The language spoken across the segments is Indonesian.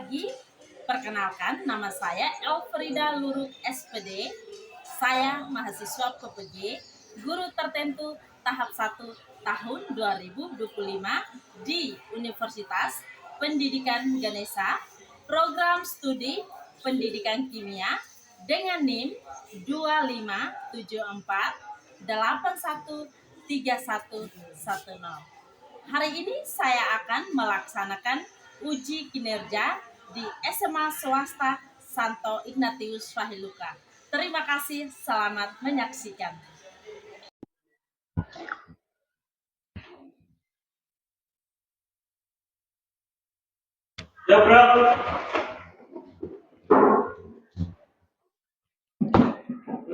pagi. Perkenalkan, nama saya Elfrida Luruk SPD. Saya mahasiswa PPG, guru tertentu tahap 1 tahun 2025 di Universitas Pendidikan Ganesha, program studi pendidikan kimia dengan NIM 2574813110. Hari ini saya akan melaksanakan uji kinerja di SMA swasta Santo Ignatius Fahiluka. Terima kasih, selamat menyaksikan. Ya, bro.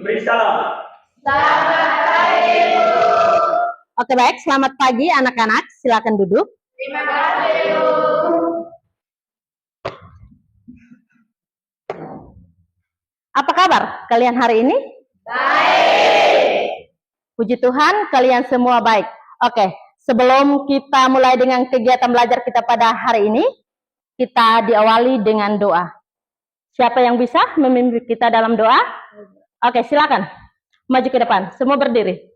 Beri salam. Oke, baik, selamat pagi anak-anak, silakan duduk. Terima kasih, Bu. Apa kabar kalian hari ini? Baik. Puji Tuhan, kalian semua baik. Oke, sebelum kita mulai dengan kegiatan belajar kita pada hari ini, kita diawali dengan doa. Siapa yang bisa memimpin kita dalam doa? Oke, silakan. Maju ke depan, semua berdiri.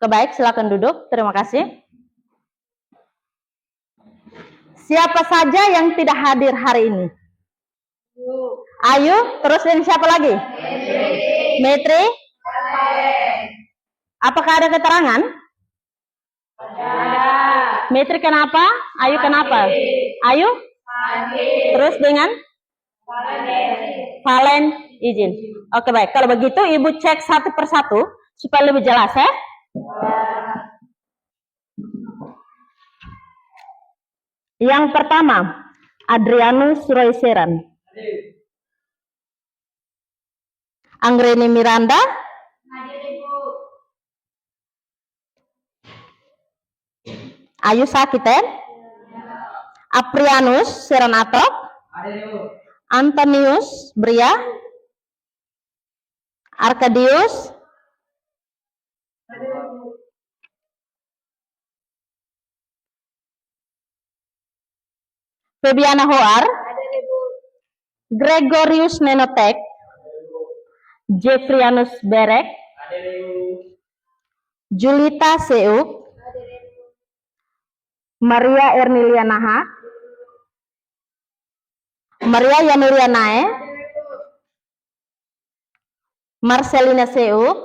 Baik, silakan duduk. Terima kasih. Siapa saja yang tidak hadir hari ini? Ayu, terus dan siapa lagi? Metri. Apakah ada keterangan? Ada. Metri kenapa? Ayu kenapa? Ayu? Terus dengan? Valen izin. Oke, baik. Kalau begitu Ibu cek satu persatu supaya lebih jelas ya. Yang pertama, Adrianus Royseran. Anggreni Miranda. Ayu Sakiten. Aprianus Seranato. Antonius Bria. Arkadius. Febiana Hoar. Gregorius Nenotek. Jeffrianus Berek. Julita Seuk. Maria Ernilianaha. Maria Yanurianae. Marcelina Seuk.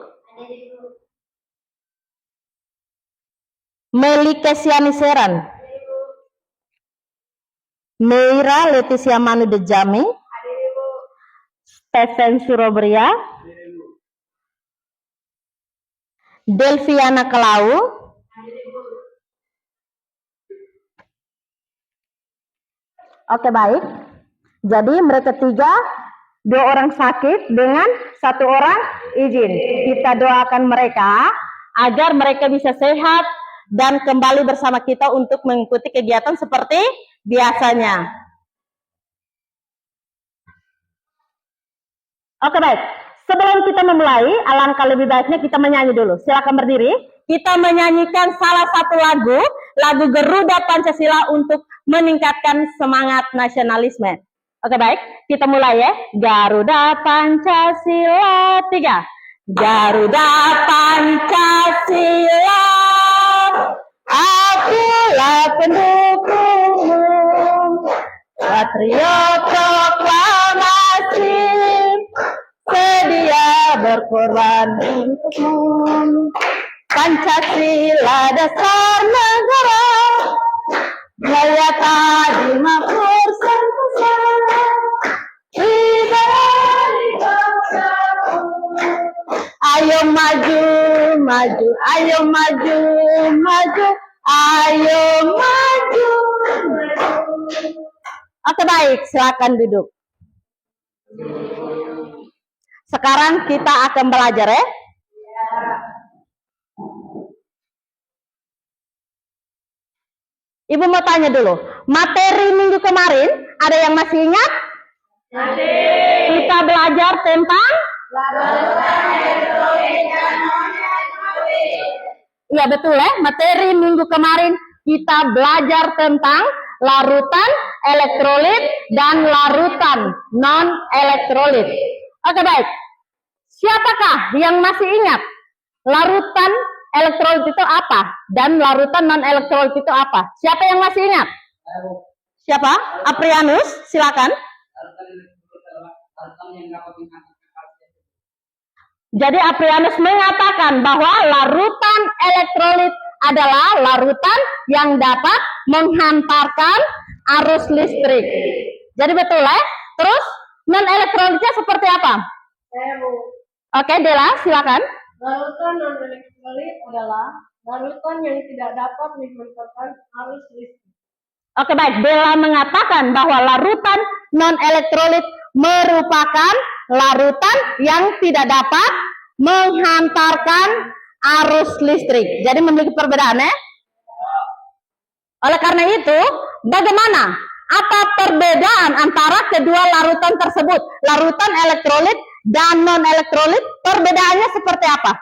Meli Kesiani Seran. Meira Leticia Manu Dejami. Stephen Surobria. Delviana Kelau. Oke, baik. Jadi mereka tiga, 2 orang sakit dengan 1 orang izin. Kita doakan mereka agar mereka bisa sehat dan kembali bersama kita untuk mengikuti kegiatan seperti biasanya. Oke, baik. Sebelum kita memulai, alangkah lebih baiknya kita menyanyi dulu. Silakan berdiri. Kita menyanyikan salah satu lagu Garuda Pancasila untuk meningkatkan semangat nasionalisme. Oke, baik. Kita mulai ya. Garuda Pancasila 3. Garuda Pancasila, akulah pendukungmu, patriot proklamasi, sedia berkorban untukmu. Pancasila dasar negara, jaya tadi makmur sentosa, ayo maju maju, ayo maju, maju, ayo maju. Oke baik, silakan duduk. Sekarang kita akan belajar ya. Ibu mau tanya dulu, materi minggu kemarin ada yang masih ingat? Kita belajar tentang? Iya betul ya, materi minggu kemarin kita belajar tentang larutan elektrolit dan larutan non-elektrolit. Oke baik, siapakah yang masih ingat larutan elektrolit itu apa dan larutan non-elektrolit itu apa? Siapa yang masih ingat? Siapa? Aprianus, silakan. Jadi Aprianus mengatakan bahwa larutan elektrolit adalah larutan yang dapat menghantarkan arus listrik. Jadi betul ya? Terus non-elektrolitnya seperti apa? Oke, Dela, silakan. Larutan non-elektrolit adalah larutan yang tidak dapat menghantarkan arus listrik. Oke baik, Dela mengatakan bahwa larutan non-elektrolit merupakan larutan yang tidak dapat menghantarkan arus listrik. Jadi memiliki perbedaan ya? Oleh karena itu, bagaimana? Apa perbedaan antara kedua larutan tersebut? Larutan elektrolit dan non-elektrolit, perbedaannya seperti apa?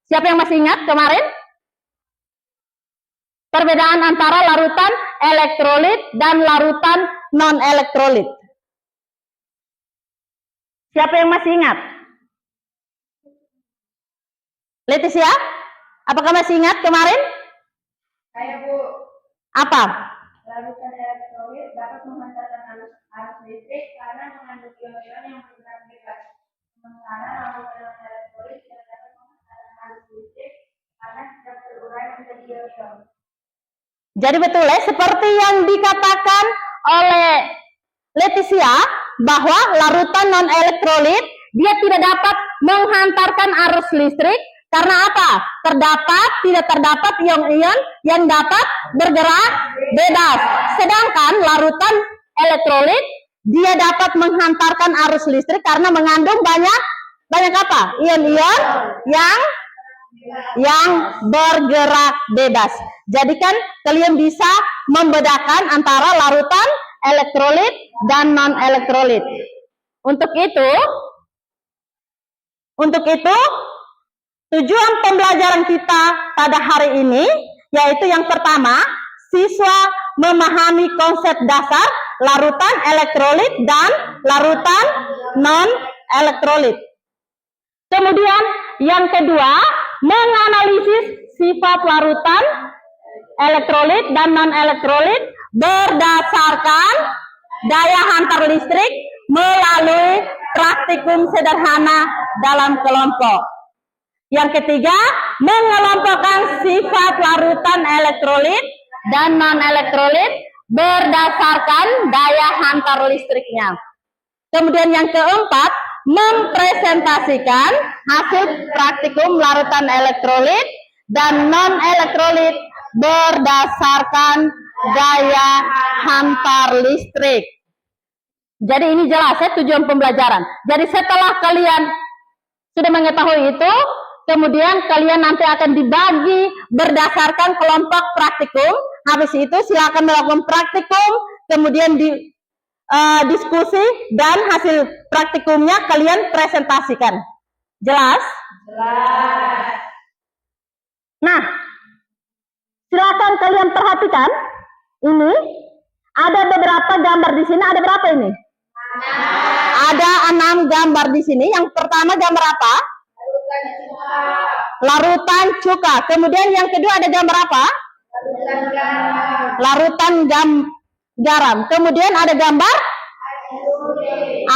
Siapa yang masih ingat kemarin? Perbedaan antara larutan elektrolit dan larutan non-elektrolit. Siapa yang masih ingat? Leticia, apakah masih ingat kemarin? Saya Bu, Apa? larutan elektrolit dapat menghantarkan arus listrik karena mengandung ion-ion yang bergerak bebas. Sementara larutan non-elektrolit tidak dapat menghantarkan arus listrik karena tidak terurai menjadi ion-ion. Jadi betul ya, seperti yang dikatakan oleh Leticia, bahwa larutan non-elektrolit dia tidak dapat menghantarkan arus listrik karena apa? Tidak terdapat ion-ion yang dapat bergerak bebas. Sedangkan larutan elektrolit dia dapat menghantarkan arus listrik karena mengandung banyak apa? Ion-ion yang bergerak bebas. Jadi kan kalian bisa membedakan antara larutan elektrolit dan non-elektrolit. Untuk itu tujuan pembelajaran kita pada hari ini yaitu yang pertama, siswa memahami konsep dasar larutan elektrolit dan larutan non-elektrolit. Kemudian yang kedua, menganalisis sifat larutan elektrolit dan non-elektrolit berdasarkan daya hantar listrik melalui praktikum sederhana dalam kelompok. Yang ketiga, mengelompokkan sifat larutan elektrolit dan non-elektrolit berdasarkan daya hantar listriknya. Kemudian yang keempat, mempresentasikan hasil praktikum larutan elektrolit dan non-elektrolit berdasarkan daya hantar listrik. Jadi ini jelas ya tujuan pembelajaran. Jadi setelah kalian sudah mengetahui itu, kemudian kalian nanti akan dibagi berdasarkan kelompok praktikum. Habis itu silakan melakukan praktikum, kemudian diskusi dan hasil praktikumnya kalian presentasikan. Jelas? Jelas. Nah, silakan kalian perhatikan. Ini ada beberapa gambar di sini. Ada berapa ini? Ada 6 gambar di sini. Yang pertama gambar apa? Larutan cuka. Kemudian yang kedua ada gambar apa? Larutan garam. Kemudian ada gambar?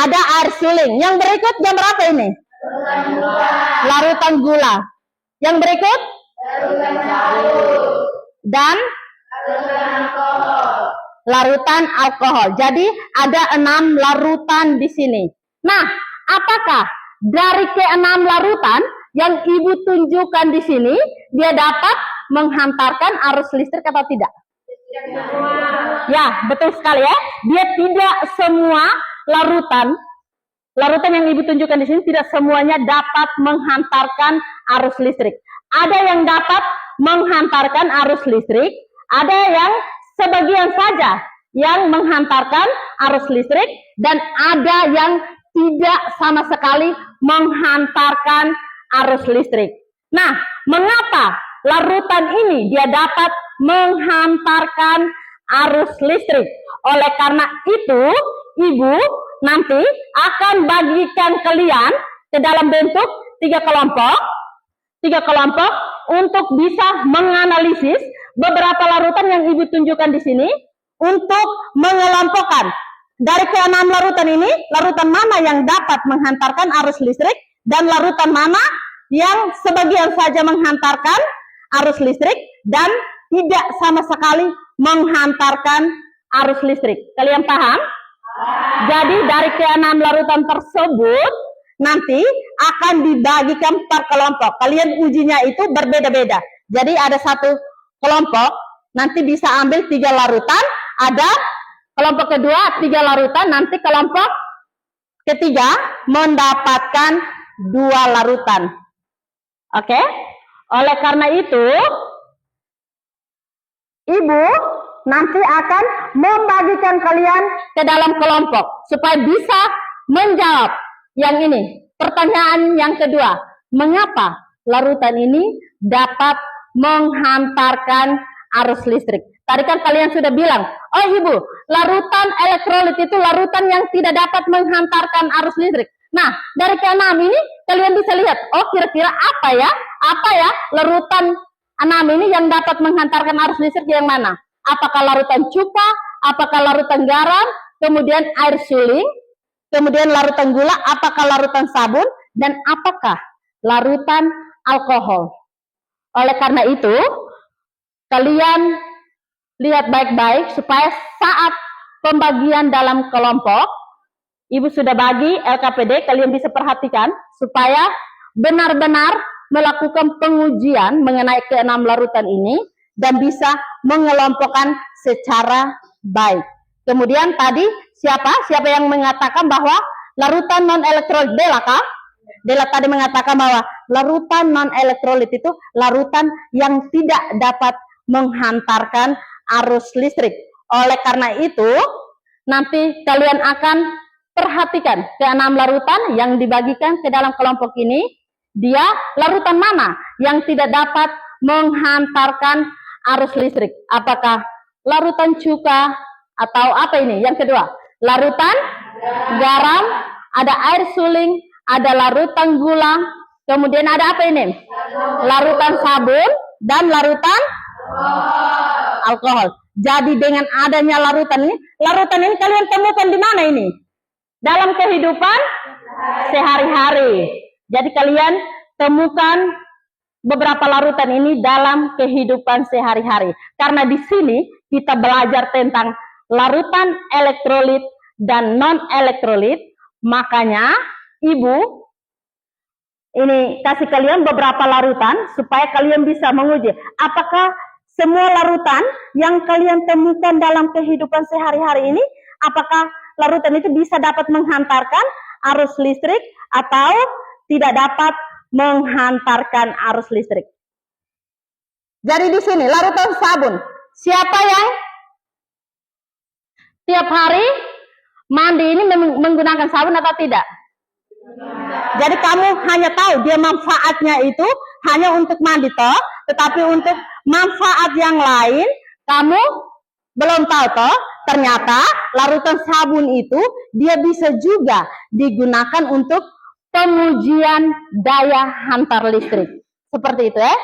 Ada air suling. Yang berikut gambar apa ini? Larutan gula. Yang berikut? Dan larutan alkohol. Jadi ada 6 larutan di sini. Nah, apakah dari ke-6 larutan yang ibu tunjukkan di sini, dia dapat menghantarkan arus listrik atau tidak? Ya, betul sekali ya. Dia tidak semua larutan yang ibu tunjukkan di sini tidak semuanya dapat menghantarkan arus listrik. Ada yang dapat menghantarkan arus listrik, ada yang sebagian saja yang menghantarkan arus listrik, dan ada yang tidak sama sekali menghantarkan arus listrik. Nah, mengapa larutan ini dia dapat menghantarkan arus listrik? Oleh karena itu, ibu nanti akan bagikan kalian ke dalam bentuk tiga kelompok untuk bisa menganalisis beberapa larutan yang ibu tunjukkan di sini untuk mengelompokkan dari keenam larutan ini, larutan mana yang dapat menghantarkan arus listrik dan larutan mana yang sebagian saja menghantarkan arus listrik dan tidak sama sekali menghantarkan arus listrik. Kalian paham? Jadi dari keenam larutan tersebut nanti akan dibagikan per kelompok. Kalian ujinya itu berbeda-beda. Jadi ada satu kelompok nanti bisa ambil 3 larutan, ada kelompok kedua 3 larutan, nanti kelompok ketiga mendapatkan 2 larutan. Oke? Oleh karena itu, ibu nanti akan membagikan kalian ke dalam kelompok supaya bisa menjawab yang ini. Pertanyaan yang kedua, mengapa larutan ini dapat menghantarkan arus listrik? Tadi kan kalian sudah bilang, oh ibu, larutan elektrolit itu larutan yang tidak dapat menghantarkan arus listrik. Nah, dari keenam ini kalian bisa lihat, oh kira-kira apa ya larutan 6 ini yang dapat menghantarkan arus listrik yang mana? Apakah larutan cuka, apakah larutan garam, kemudian air suling, kemudian larutan gula, apakah larutan sabun, dan apakah larutan alkohol. Oleh karena itu, kalian lihat baik-baik supaya saat pembagian dalam kelompok, ibu sudah bagi LKPD, kalian bisa perhatikan supaya benar-benar melakukan pengujian mengenai keenam larutan ini dan bisa mengelompokkan secara baik. Kemudian tadi siapa yang mengatakan bahwa larutan non elektrolit? Dela kah? Dela tadi mengatakan bahwa larutan non elektrolit itu larutan yang tidak dapat menghantarkan arus listrik. Oleh karena itu, nanti kalian akan perhatikan keenam larutan yang dibagikan ke dalam kelompok ini, dia larutan mana yang tidak dapat menghantarkan arus listrik? Apakah larutan cuka atau apa ini? Yang kedua, larutan garam, ada air suling, ada larutan gula, kemudian ada apa ini? Larutan sabun dan larutan alkohol. Jadi dengan adanya larutan ini kalian temukan di mana ini? Dalam kehidupan sehari-hari. Jadi kalian temukan beberapa larutan ini dalam kehidupan sehari-hari. Karena di sini kita belajar tentang larutan elektrolit dan non-elektrolit, makanya ibu ini kasih kalian beberapa larutan supaya kalian bisa menguji apakah semua larutan yang kalian temukan dalam kehidupan sehari-hari ini, apakah larutan itu bisa dapat menghantarkan arus listrik atau tidak dapat menghantarkan arus listrik. Jadi di sini larutan sabun, siapa yang tiap hari mandi ini menggunakan sabun atau tidak? Jadi kamu hanya tahu dia manfaatnya itu hanya untuk mandi toh, tetapi untuk manfaat yang lain kamu belum tahu toh. Ternyata larutan sabun itu dia bisa juga digunakan untuk pengujian daya hantar listrik. Seperti itu ya.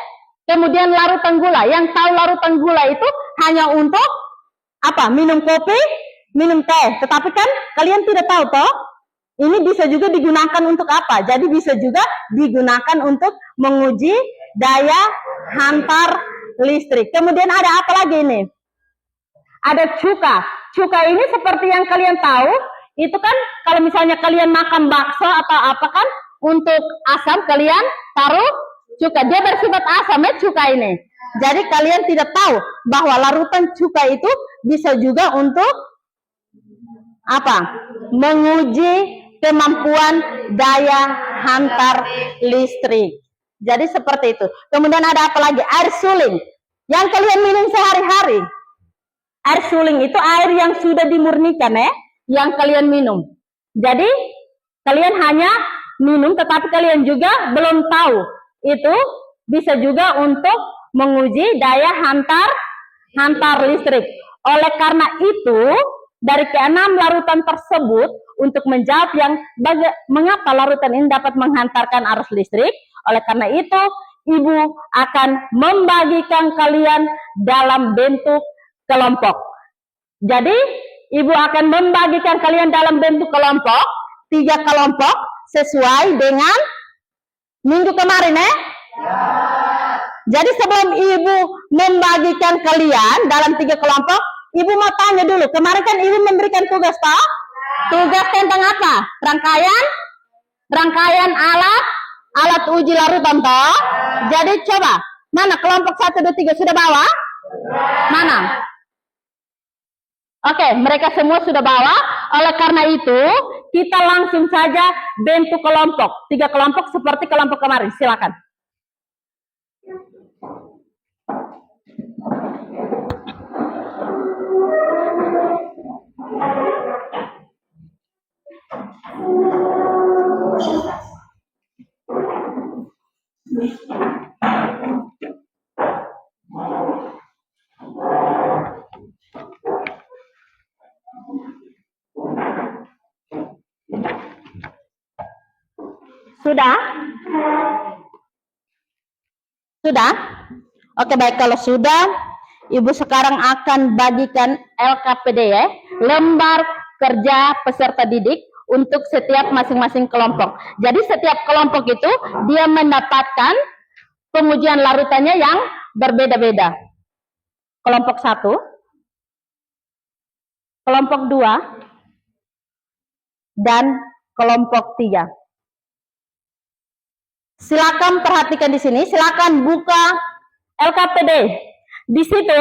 Kemudian larutan gula, yang tahu larutan gula itu hanya untuk apa? Minum kopi, minum teh. Tetapi kan kalian tidak tahu toh, ini bisa juga digunakan untuk apa? Jadi bisa juga digunakan untuk menguji daya hantar listrik. Kemudian ada apa lagi ini? Ada cuka. Cuka ini seperti yang kalian tahu, itu kan kalau misalnya kalian makan bakso atau apa kan, untuk asam kalian taruh cuka. Dia bersifat asam ya cuka ini. Jadi kalian tidak tahu bahwa larutan cuka itu bisa juga untuk apa? Menguji kemampuan daya hantar listrik. Jadi seperti itu. Kemudian ada apa lagi? Air suling. Yang kalian minum sehari-hari. Air suling itu air yang sudah dimurnikan ya, yang kalian minum. Jadi kalian hanya minum, tetapi kalian juga belum tahu itu bisa juga untuk menguji daya hantar listrik. Oleh karena itu, dari keenam larutan tersebut, untuk menjawab yang mengapa larutan ini dapat menghantarkan arus listrik, oleh karena itu Ibu akan membagikan kalian dalam bentuk kelompok. Jadi Ibu akan membagikan kalian dalam bentuk kelompok, 3 kelompok sesuai dengan minggu kemarin ya. Jadi sebelum Ibu membagikan kalian dalam 3 kelompok, Ibu mau tanya dulu, kemarin kan Ibu memberikan tugas toh? Tugas tentang apa? Rangkaian alat uji larutan toh? Jadi coba, mana kelompok 1, 2, 3 sudah bawa? Mana? Oke, mereka semua sudah bawa. Oleh karena itu, kita langsung saja bentuk kelompok. 3 kelompok seperti kelompok kemarin. Silakan. Sudah? Sudah? Oke, baik, kalau sudah, Ibu sekarang akan bagikan LKPD ya, lembar kerja peserta didik untuk setiap masing-masing kelompok. Jadi setiap kelompok itu dia mendapatkan pengujian larutannya yang berbeda-beda. Kelompok 1, kelompok 2, dan kelompok 3. Silakan perhatikan di sini, silakan buka LKPD. Di situ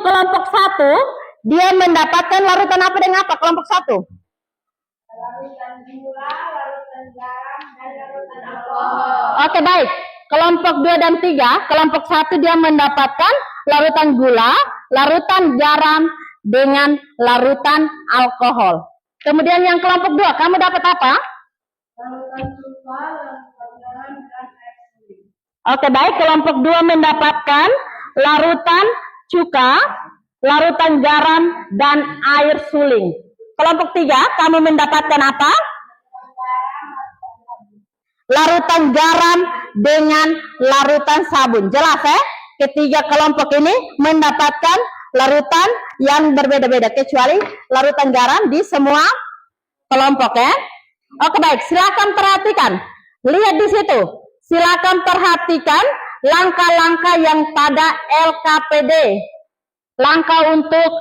kelompok 1 dia mendapatkan larutan apa dengan apa? Kelompok 1. Larutan gula, larutan garam, dan larutan alkohol. Oke, baik. Kelompok 2 dan 3, kelompok 1 dia mendapatkan larutan gula, larutan garam dengan larutan alkohol. Kemudian yang kelompok 2, kamu dapat apa? Larutan sulfa, larutan garam, dan air suling. Oke, baik. Kelompok 2 mendapatkan larutan cuka, larutan garam, dan air suling. Kelompok 3, kamu mendapatkan apa? Larutan garam dengan larutan sabun. Jelas ya? Ketiga kelompok ini mendapatkan larutan yang berbeda-beda, kecuali larutan garam di semua kelompok ya. Oke, baik, silakan perhatikan. Lihat di situ. Silakan perhatikan langkah-langkah yang pada LKPD. Langkah untuk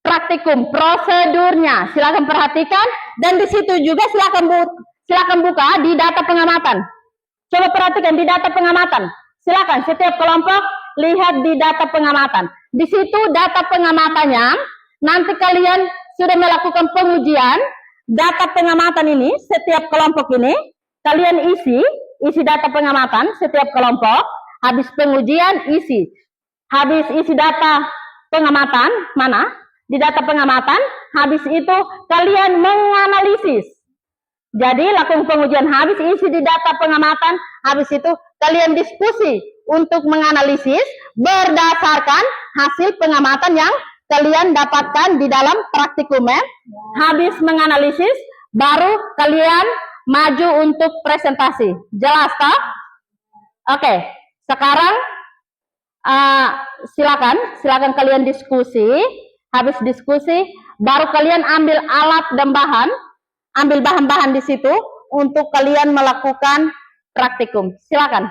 praktikum, prosedurnya. Silakan perhatikan, dan di situ juga silakan buka di data pengamatan. Coba perhatikan di data pengamatan. Silakan setiap kelompok lihat di data pengamatan. Di situ data pengamatannya, nanti kalian sudah melakukan pengujian. Data pengamatan ini, setiap kelompok ini, kalian isi data pengamatan setiap kelompok. Habis pengujian, isi. Habis isi data pengamatan, mana? Di data pengamatan, habis itu kalian menganalisis. Jadi, lakukan pengujian, habis isi di data pengamatan, habis itu kalian diskusi untuk menganalisis berdasarkan hasil pengamatan yang kalian dapatkan di dalam praktikum ya. Habis menganalisis, baru kalian maju untuk presentasi. Jelas toh? Oke, sekarang silakan kalian diskusi. Habis diskusi, baru kalian ambil alat dan bahan, ambil bahan-bahan di situ untuk kalian melakukan praktikum. Silakan.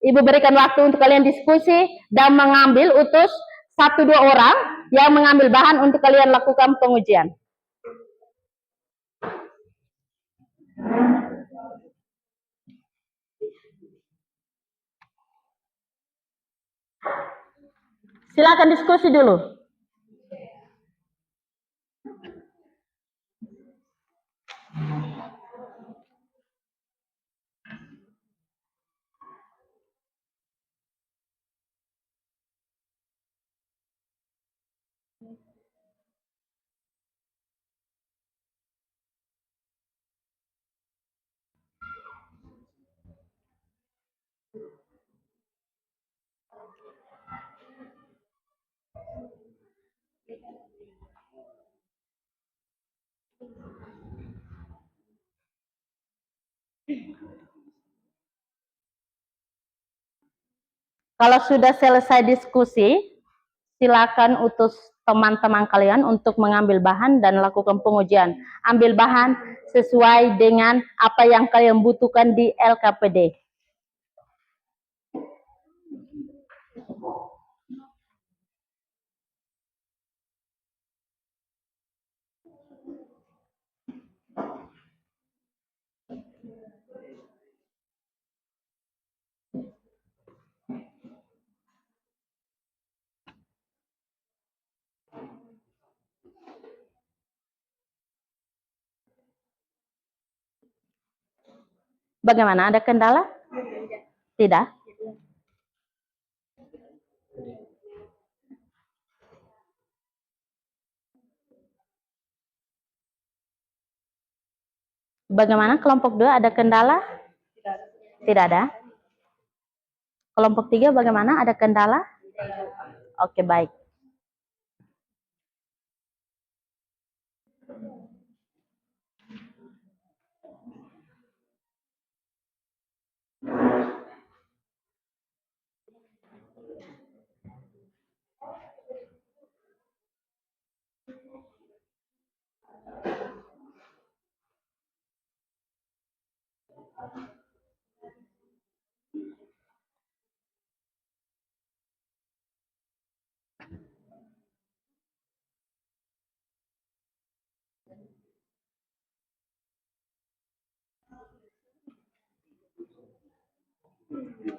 Ibu berikan waktu untuk kalian diskusi dan mengambil utus 1-2 orang yang mengambil bahan untuk kalian lakukan pengujian. Silakan diskusi dulu. Kalau sudah selesai diskusi, silakan utus teman-teman kalian untuk mengambil bahan dan lakukan pengujian. Ambil bahan sesuai dengan apa yang kalian butuhkan di LKPD. Bagaimana? Ada kendala? Tidak. Bagaimana kelompok 2 ada kendala? Tidak ada. Kelompok 3 bagaimana? Ada kendala? Oke, baik.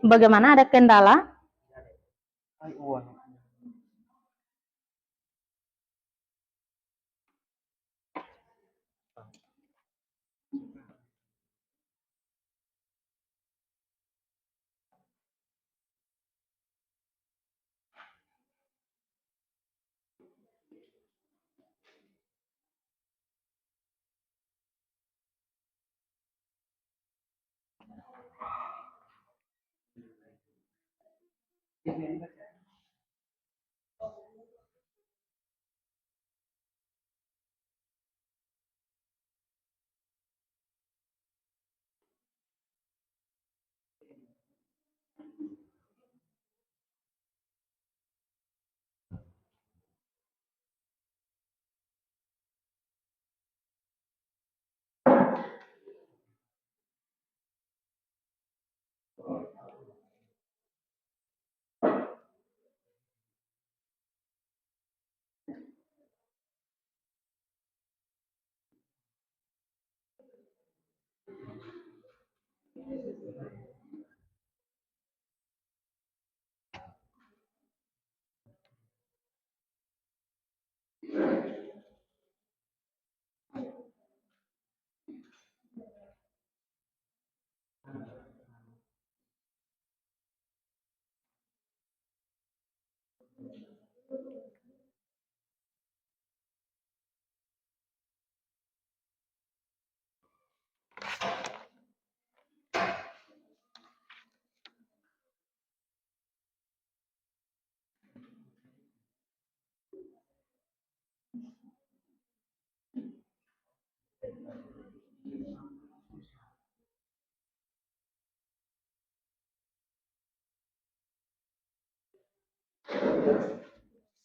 Bagaimana? Ada kendala?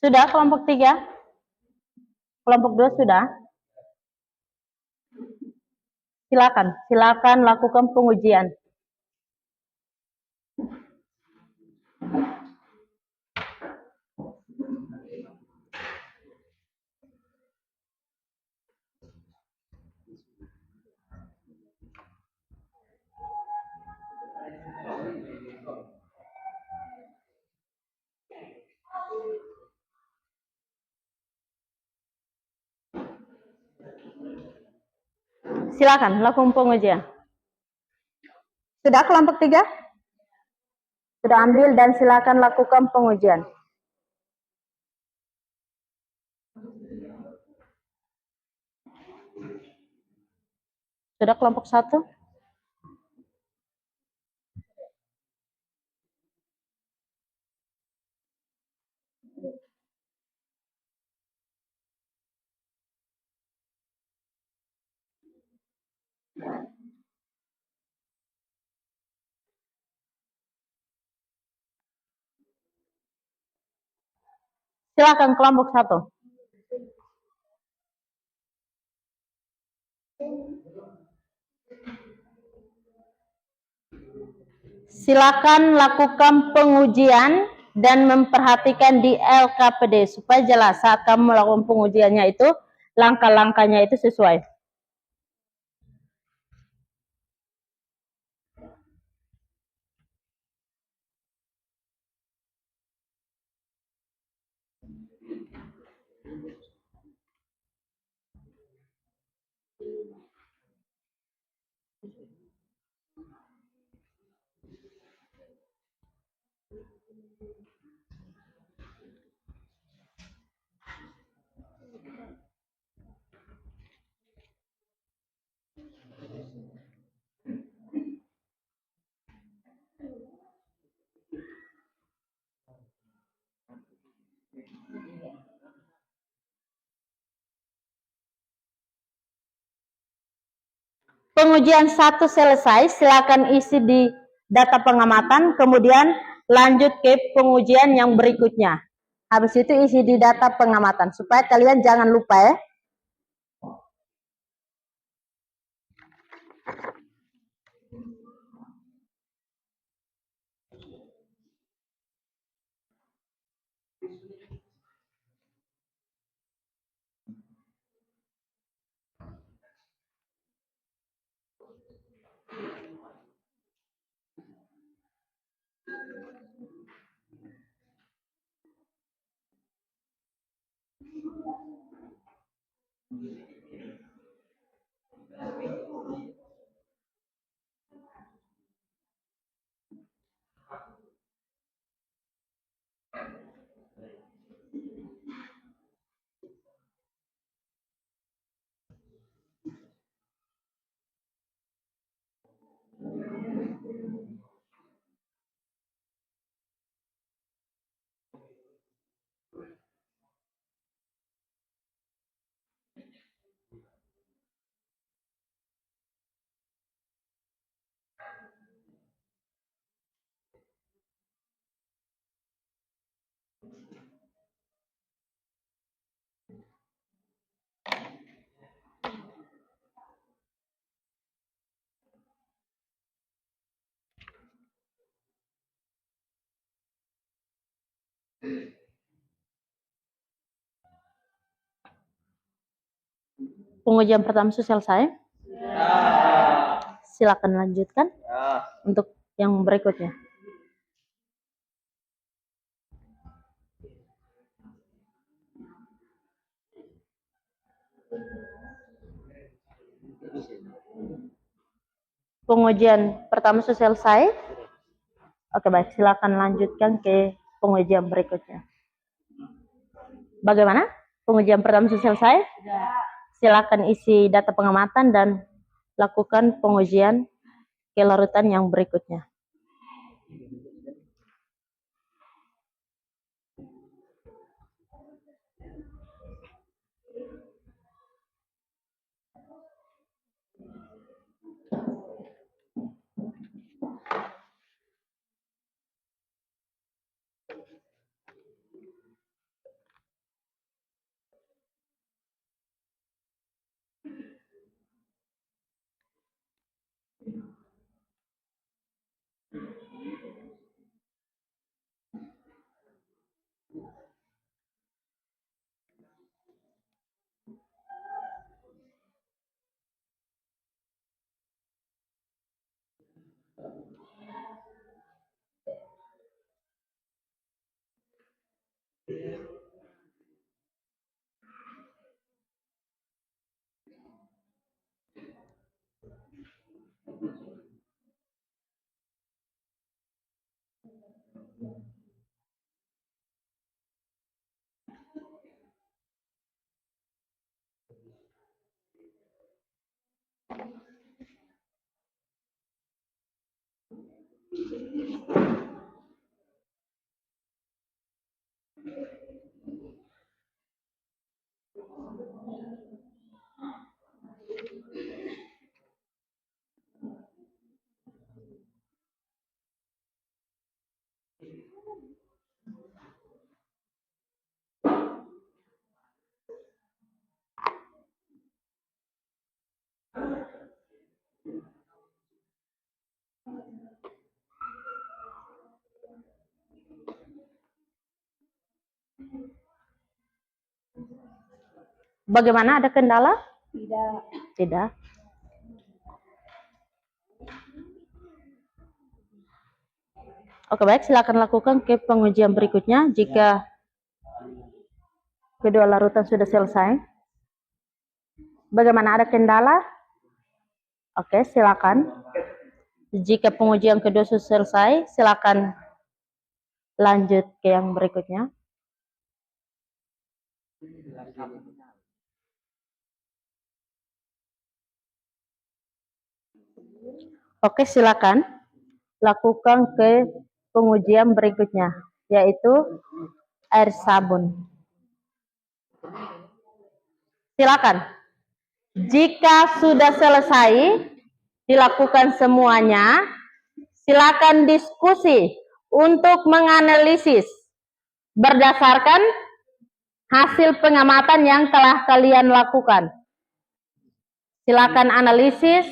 Sudah kelompok 3? Kelompok 2 sudah? Silakan lakukan pengujian. Silakan lakukan pengujian. Sudah kelompok 3? Sudah ambil dan silakan lakukan pengujian. Sudah kelompok 1? Silakan kelompok 1. Silakan lakukan pengujian dan memperhatikan di LKPD supaya jelas saat kamu melakukan pengujiannya itu langkah-langkahnya itu sesuai. Pengujian 1 selesai, silakan isi di data pengamatan, kemudian lanjut ke pengujian yang berikutnya. Habis itu isi di data pengamatan, supaya kalian jangan lupa ya. Pengujian pertama sudah selesai. Silakan lanjutkan untuk yang berikutnya. Pengujian pertama sudah selesai. Oke, baik, silakan lanjutkan ke pengujian berikutnya. Bagaimana? Pengujian pertama sudah selesai? Silakan isi data pengamatan dan lakukan pengujian kelarutan yang berikutnya. Bagaimana, ada kendala? Tidak. Oke, baik, silakan lakukan ke pengujian berikutnya jika kedua larutan sudah selesai. Bagaimana, ada kendala? Oke, silakan. Jika pengujian kedua sudah selesai, silakan lanjut ke yang berikutnya. Oke, silakan lakukan ke pengujian berikutnya, yaitu air sabun. Silakan. Jika sudah selesai dilakukan semuanya, silakan diskusi untuk menganalisis berdasarkan hasil pengamatan yang telah kalian lakukan. Silakan analisis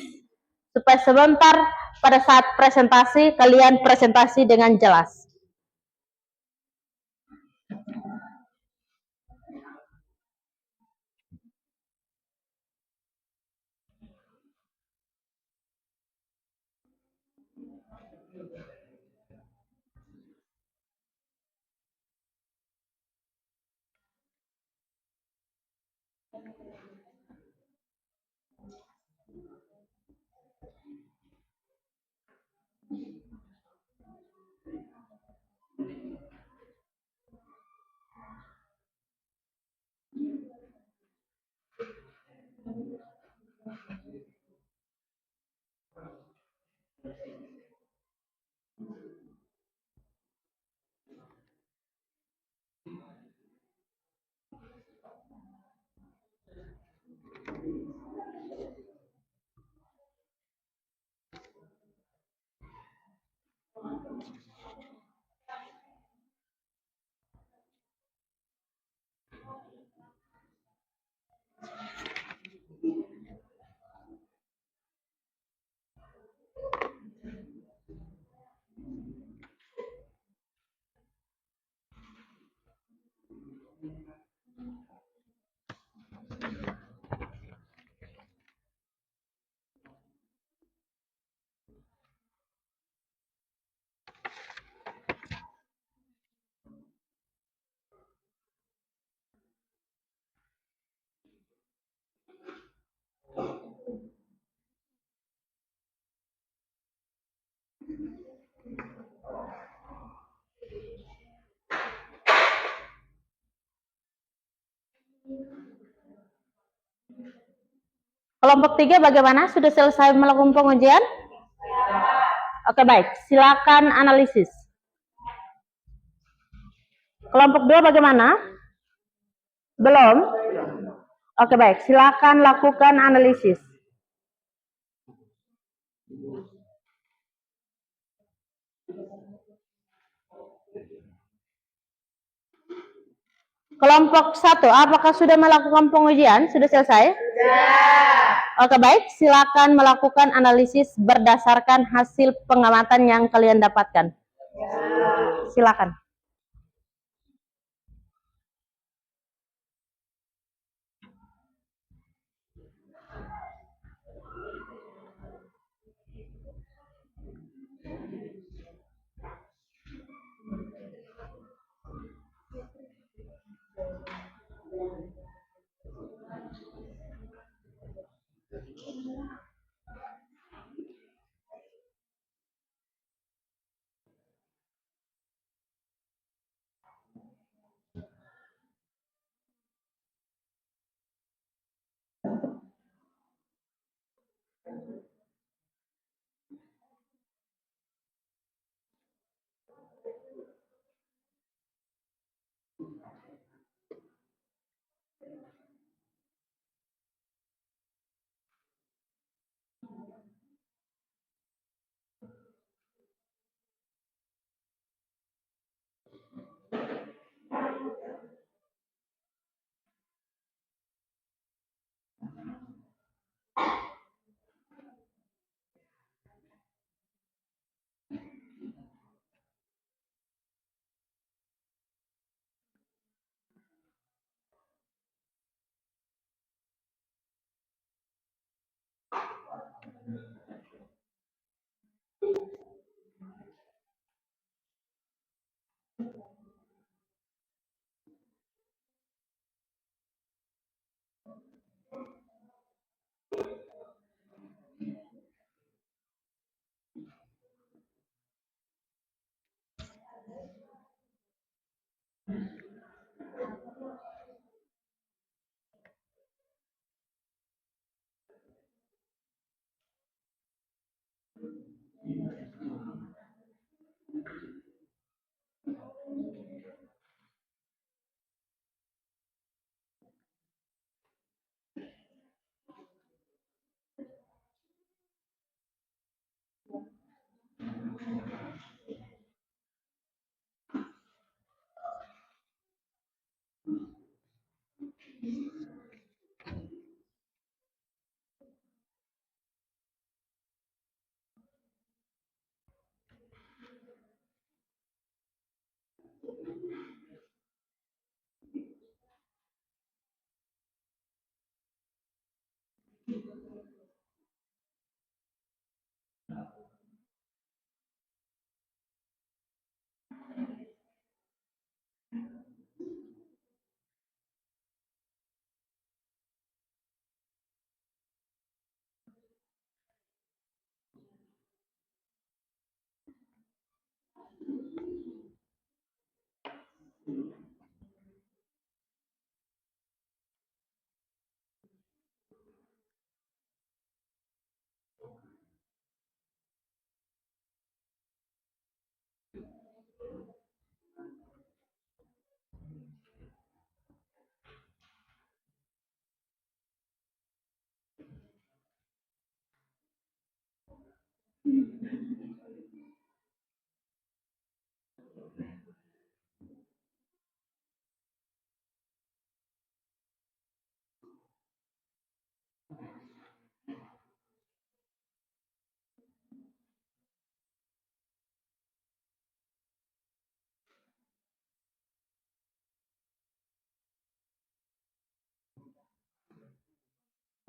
supaya sebentar pada saat presentasi kalian presentasi dengan jelas. Kelompok 3 bagaimana? Sudah selesai melakukan pengujian? Oke, baik. Silakan analisis. Kelompok 2 bagaimana? Belum? Oke, baik. Silakan lakukan analisis. Kelompok 1, apakah sudah melakukan pengujian? Sudah selesai? Sudah. Oke, baik. Silakan melakukan analisis berdasarkan hasil pengamatan yang kalian dapatkan. Silakan.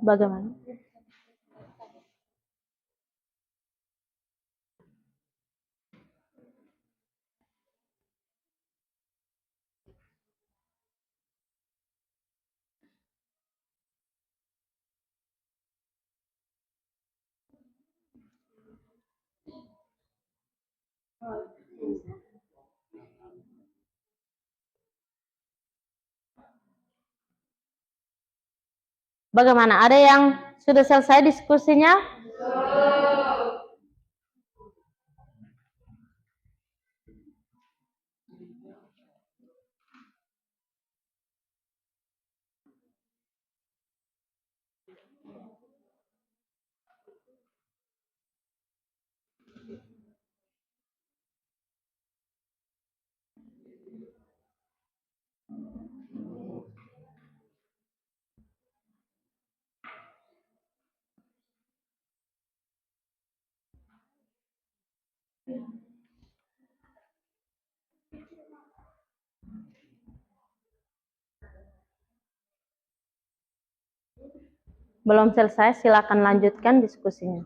Bagaimana? Bagaimana? Ada yang sudah selesai diskusinya? Belum selesai, silakan lanjutkan diskusinya.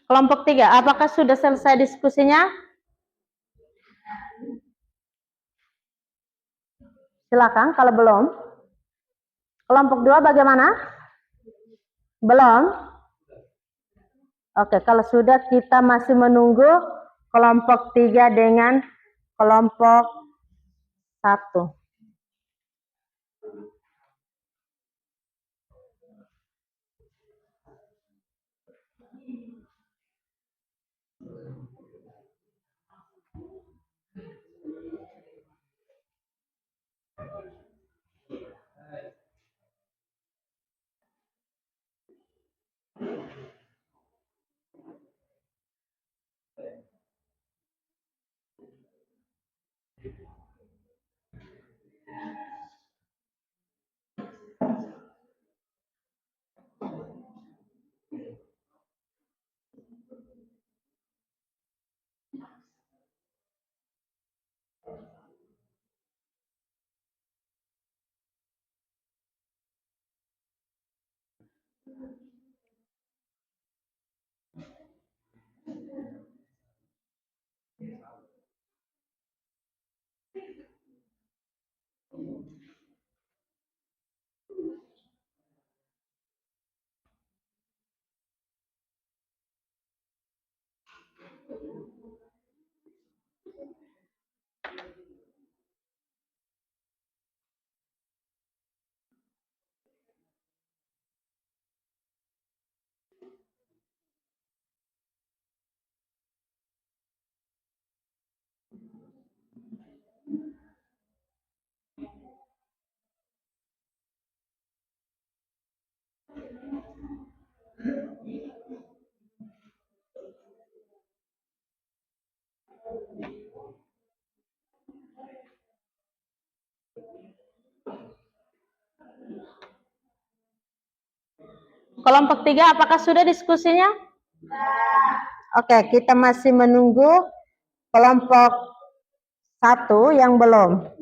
Kelompok 3, apakah sudah selesai diskusinya? Silakan kalau belum. Kelompok 2 bagaimana? Belum? Oke, kalau sudah kita masih menunggu kelompok 3 dengan kelompok 1. Kelompok 3, apakah sudah diskusinya? Oke, kita masih menunggu kelompok 1 yang belum.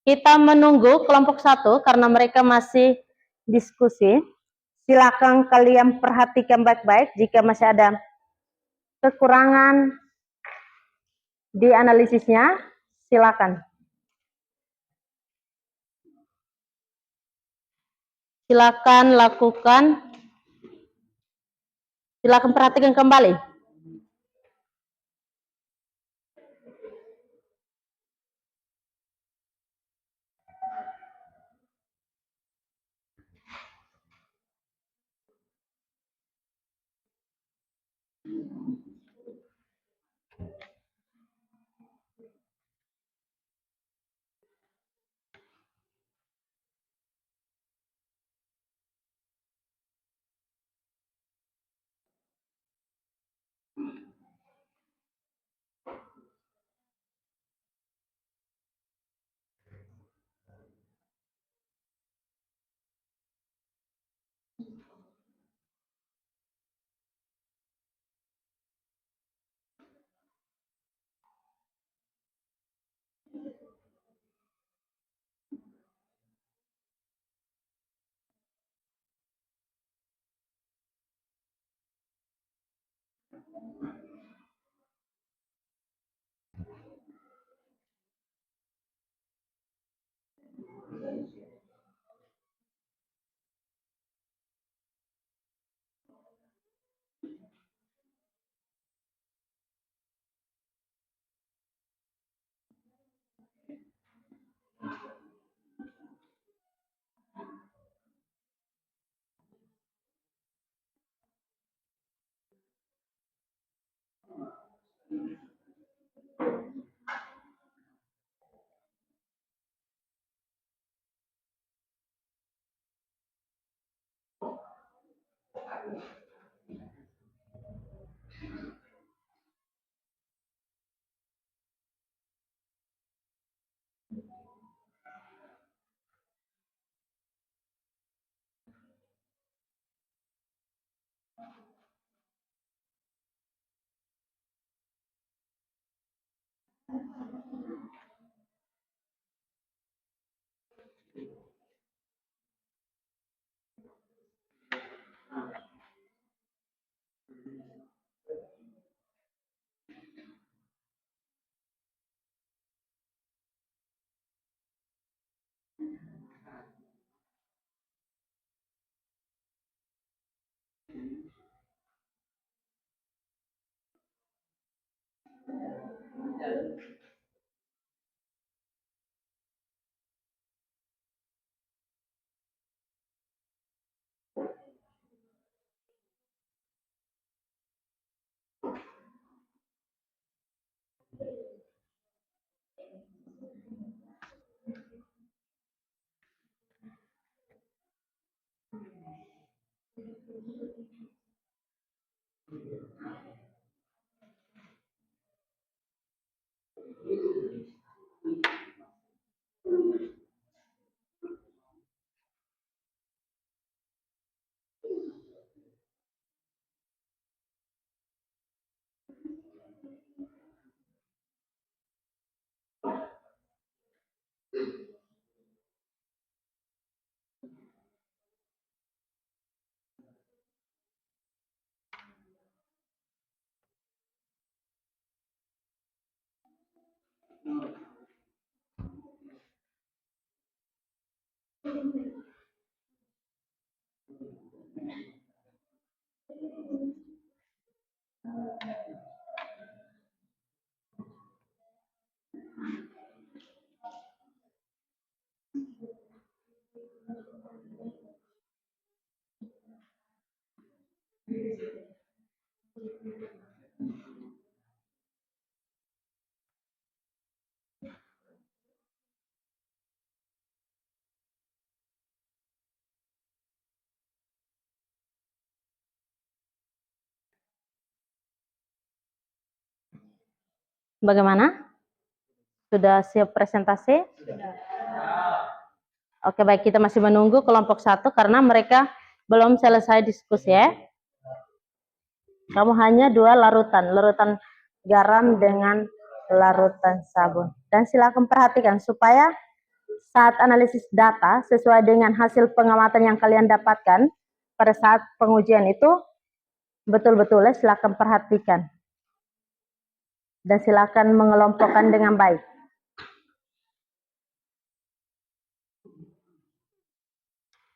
Kita menunggu kelompok 1 karena mereka masih diskusi. Silakan kalian perhatikan baik-baik. Jika masih ada kekurangan di analisisnya, silakan. Silakan lakukan. Silakan perhatikan kembali. Bagaimana? Sudah siap presentasi? Oke, baik, kita masih menunggu kelompok 1 karena mereka belum selesai diskusi ya. Kamu hanya 2 larutan garam dengan larutan sabun. Dan silakan perhatikan supaya saat analisis data sesuai dengan hasil pengamatan yang kalian dapatkan pada saat pengujian itu, betul-betul silakan perhatikan. Dan silakan mengelompokkan dengan baik.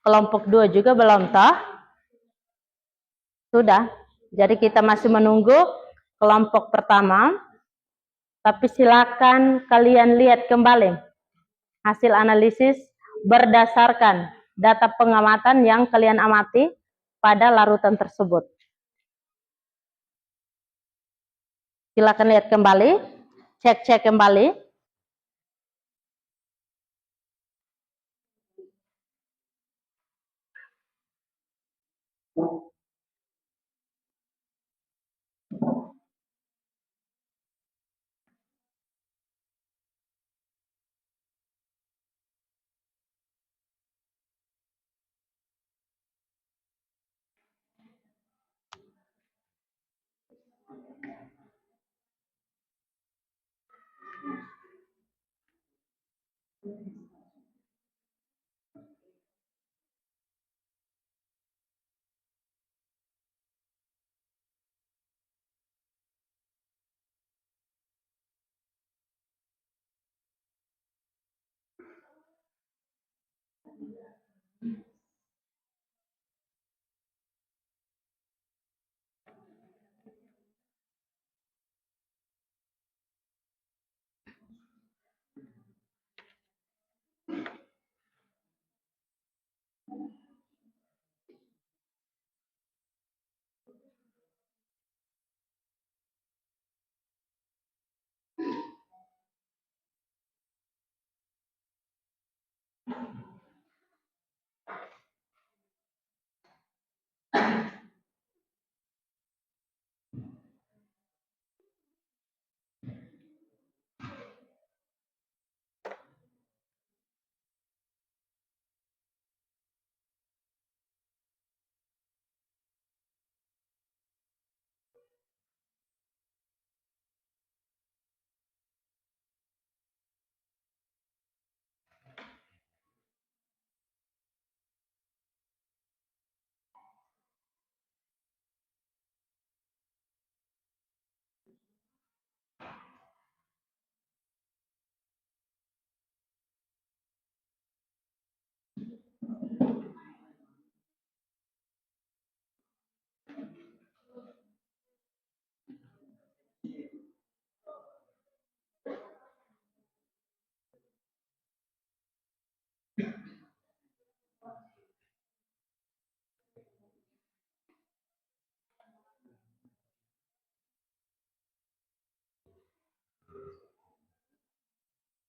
Kelompok 2 juga belum toh? Sudah. Jadi kita masih menunggu kelompok pertama. Tapi silakan kalian lihat kembali hasil analisis berdasarkan data pengamatan yang kalian amati pada larutan tersebut. Silakan lihat kembali, cek kembali.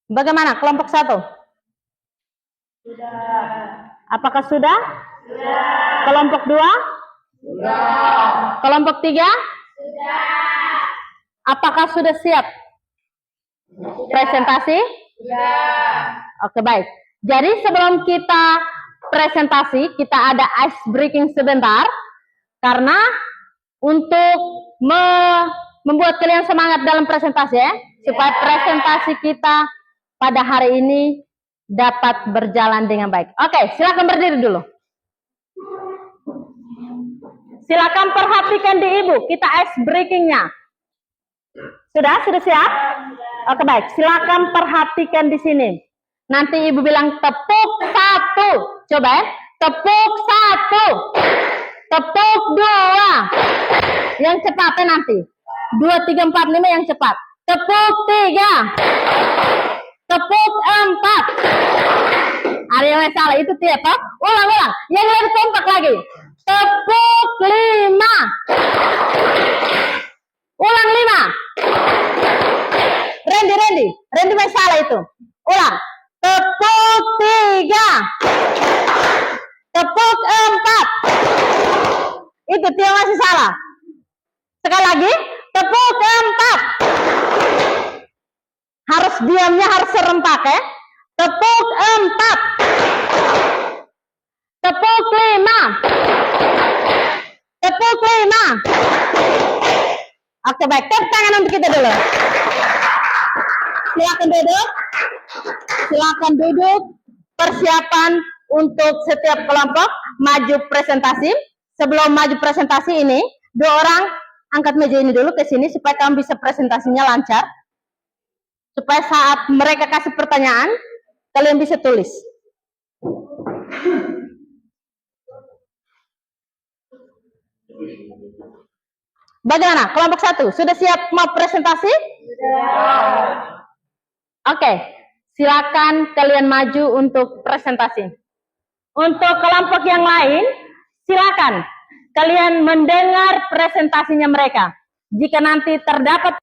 Bagaimana kelompok 1? Sudah. Apakah sudah? Sudah. Kelompok 2? Sudah. Kelompok 3? Sudah. Apakah sudah siap presentasi? Sudah. Oke, baik. Jadi sebelum kita presentasi, kita ada ice breaking sebentar. Karena untuk membuat kalian semangat dalam presentasi ya, supaya presentasi kita pada hari ini dapat berjalan dengan baik. Oke, silakan berdiri dulu. Silakan perhatikan di ibu, kita ice breakingnya. Sudah siap? Oke, baik. Silakan perhatikan di sini. Nanti ibu bilang tepuk 1. Coba ya. Tepuk 1. Tepuk 2. Yang cepatnya nanti. 2, 3, 4, 5 yang cepat. Tepuk 3. Tepuk 4. Ada yang salah itu tidak. Ulang. Yang lebih kompak lagi. Tepuk 5. Ulang 5. Randy salah itu. Ulang. Tepuk 3. Tepuk 4. Itu dia masih salah. Sekali lagi. Tepuk 4. Harus diamnya harus serempak ya. Tepuk 4. Tepuk 5. Tepuk 5. Oke, baik. Tepuk tangan untuk kita dulu. Silakan duduk. Silakan duduk. Persiapan untuk setiap kelompok maju presentasi. Sebelum maju presentasi ini, dua orang angkat meja ini dulu ke sini supaya kamu bisa presentasinya lancar. Supaya saat mereka kasih pertanyaan, kalian bisa tulis. Bagaimana? Kelompok 1, sudah siap mau presentasi? Oke, silakan kalian maju untuk presentasi. Untuk kelompok yang lain, silakan kalian mendengar presentasinya mereka. Jika nanti terdapat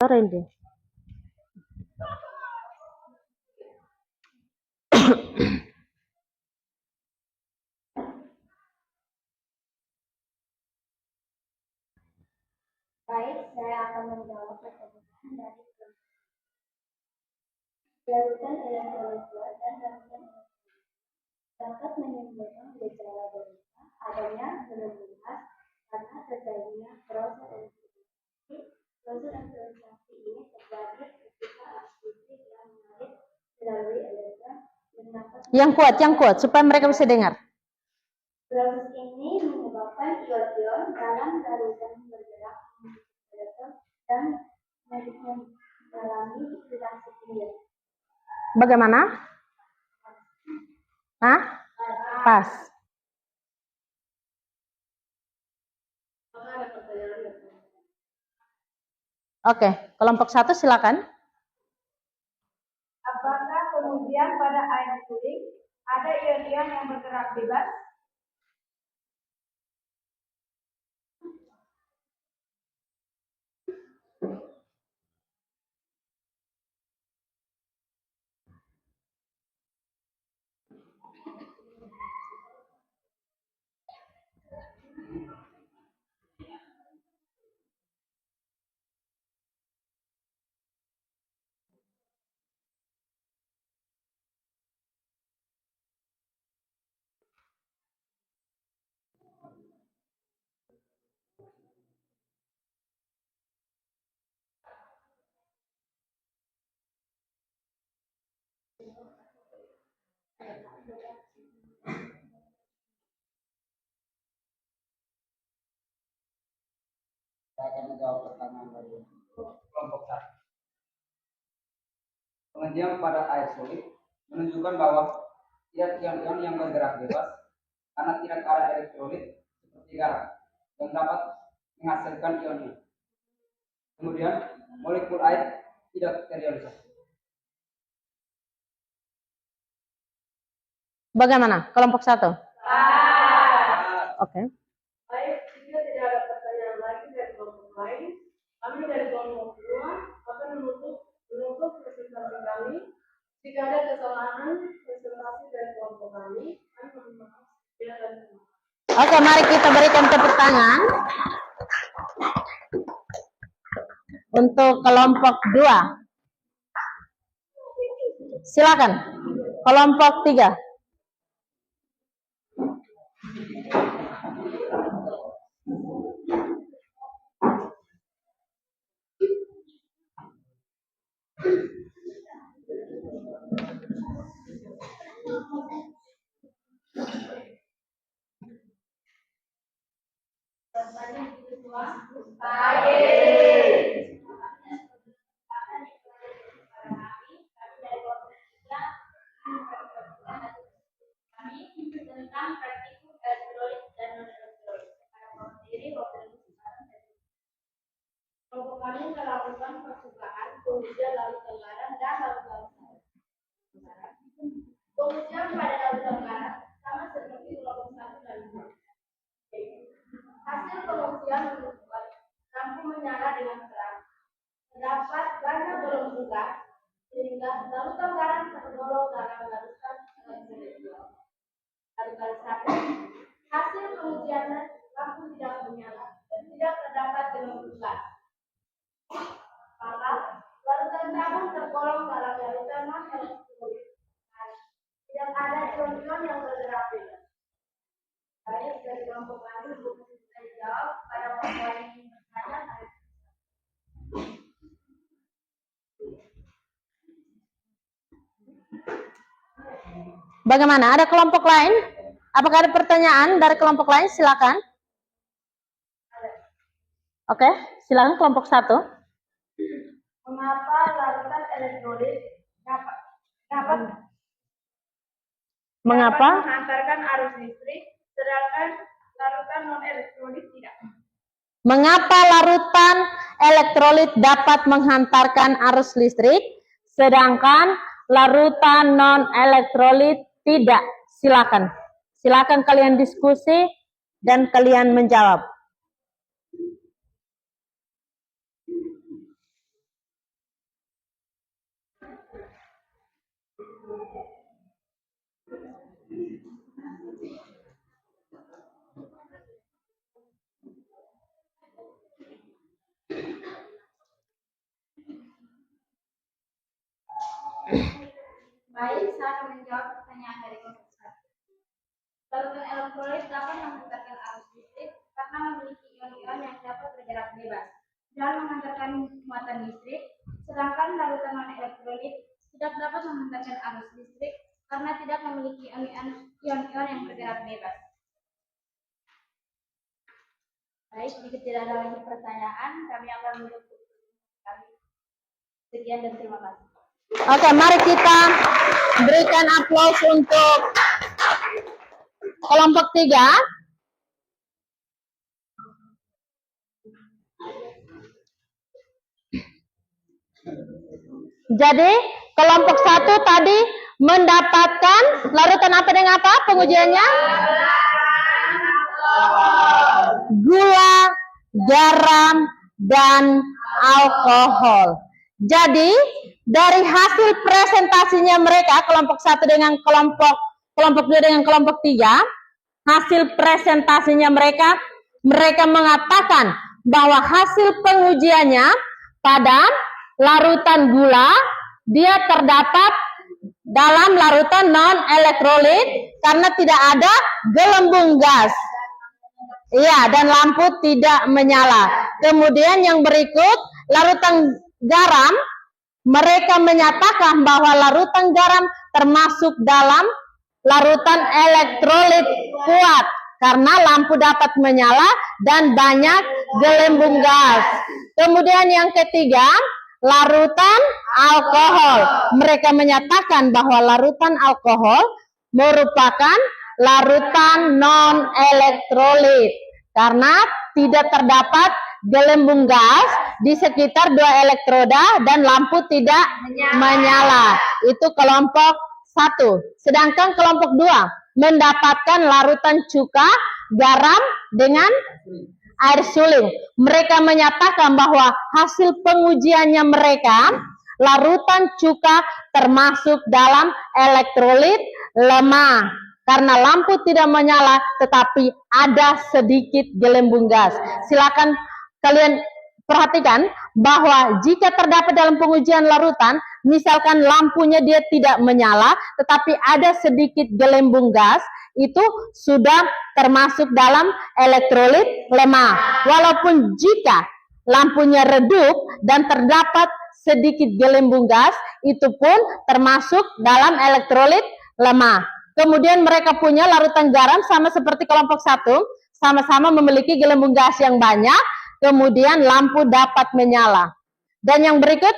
Randy. Baik, saya akan menjawab pertanyaan dari larutan elektrolit kuat dan larutan dapat menimbulkan gejala berupa adanya penurunan karena terjadinya proses elektrolisasi. Proses elektrolisasi ini terjadi ketika arus listrik yang mengalir melalui elektron dan dapat Yang kuat, supaya mereka bisa dengar. proses ini menyebabkan ion-ion dalam larutan bergerak menuju elektron dan mengalami oksidasi kimia. Bagaimana? Hah? Pas. Oke, kelompok 1 silakan. Apakah kemudian pada air suling ada ion-ion yang bergerak bebas? Saya akan menjawab pertanyaan dari kelompok 1. Pengajian pada air solid menunjukkan bahwa tidak ion-ion yang bergerak bebas karena tidak ada elektrolit seperti garam yang dapat menghasilkan ion-ion. Kemudian molekul air tidak terionisasi. Bagaimana? Kelompok 1. Oke. Baik, jika tidak ada pertanyaan lagi dari kelompok lain, kami dari kelompok 2 akan menutup presentasi kami. Jika ada kesalahan presentasi dari kelompok kami mohon maaf. Oke, mari kita berikan tepuk tangan untuk kelompok 2. Silakan. Kelompok 3. tentang praktikum elektrolit dan non-elektrolit. Kelompok kami melakukan percobaan pengujian larutan garam dan larutan garam. Pengujian pada larutan garam sama seperti kelompok 1 dan 2. Hasil pengujian menunjukkan lampu menyala dengan terang. Terdapat banyak gelombang gas sehingga larutan garam tergolong dalam larutan elektrolit. Larutan 1. Hasil pengujian lampu tidak menyala dan tidak terdapat gelombang gas. Maka larutan sabun tergolong dalam larutan non-elektrolit. Tidak ada ion-ion yang bergerak bebas. Baik, dari kelompok kami bukan bisa dijawab pada pertanyaan yang bertanya. Bagaimana? Ada kelompok lain? Apakah ada pertanyaan dari kelompok lain? Silakan. Oke, silakan kelompok 1. Mengapa larutan elektrolit dapat menghantarkan arus listrik, sedangkan larutan non-elektrolit tidak? Mengapa larutan elektrolit dapat menghantarkan arus listrik, sedangkan larutan non-elektrolit tidak? Silakan. Silakan kalian diskusi dan kalian menjawab. Baik, saya akan menjawab pertanyaan dari kelompok 1. Larutan elektrolit dapat menghantarkan arus listrik karena memiliki ion-ion yang dapat bergerak bebas dan mengantarkan muatan listrik, sedangkan larutan non-elektrolit tidak dapat menghantarkan arus listrik karena tidak memiliki ion-ion yang bergerak bebas. Baik, jika tidak ada lagi pertanyaan, kami akan menutup kami. Sekian dan terima kasih. Oke, mari kita berikan aplaus untuk kelompok 3. Jadi kelompok 1 tadi mendapatkan larutan apa dengan apa pengujiannya? Gula, garam, dan alkohol. Jadi dari hasil presentasinya mereka, kelompok 1 dengan kelompok 2 dengan kelompok 3, hasil presentasinya mereka mengatakan bahwa hasil pengujiannya pada larutan gula dia terdapat dalam larutan non-elektrolit karena tidak ada gelembung gas. Iya, dan lampu tidak menyala. Kemudian yang berikut, larutan garam, mereka menyatakan bahwa larutan garam termasuk dalam larutan elektrolit kuat karena lampu dapat menyala dan banyak gelembung gas. Kemudian yang ketiga, larutan alkohol. Mereka menyatakan bahwa larutan alkohol merupakan larutan non-elektrolit karena tidak terdapat gelembung gas di sekitar 2 elektroda dan lampu tidak menyala. Itu kelompok 1. Sedangkan kelompok 2 mendapatkan larutan cuka, garam dengan air suling. Mereka menyatakan bahwa hasil pengujiannya mereka, larutan cuka termasuk dalam elektrolit lemah karena lampu tidak menyala tetapi ada sedikit gelembung gas. Silakan kalian perhatikan bahwa jika terdapat dalam pengujian larutan, misalkan lampunya dia tidak menyala tetapi ada sedikit gelembung gas, itu sudah termasuk dalam elektrolit lemah. Walaupun jika lampunya redup dan terdapat sedikit gelembung gas, itu pun termasuk dalam elektrolit lemah. Kemudian mereka punya larutan garam sama seperti kelompok 1, sama-sama memiliki gelembung gas yang banyak, kemudian lampu dapat menyala. Dan yang berikut,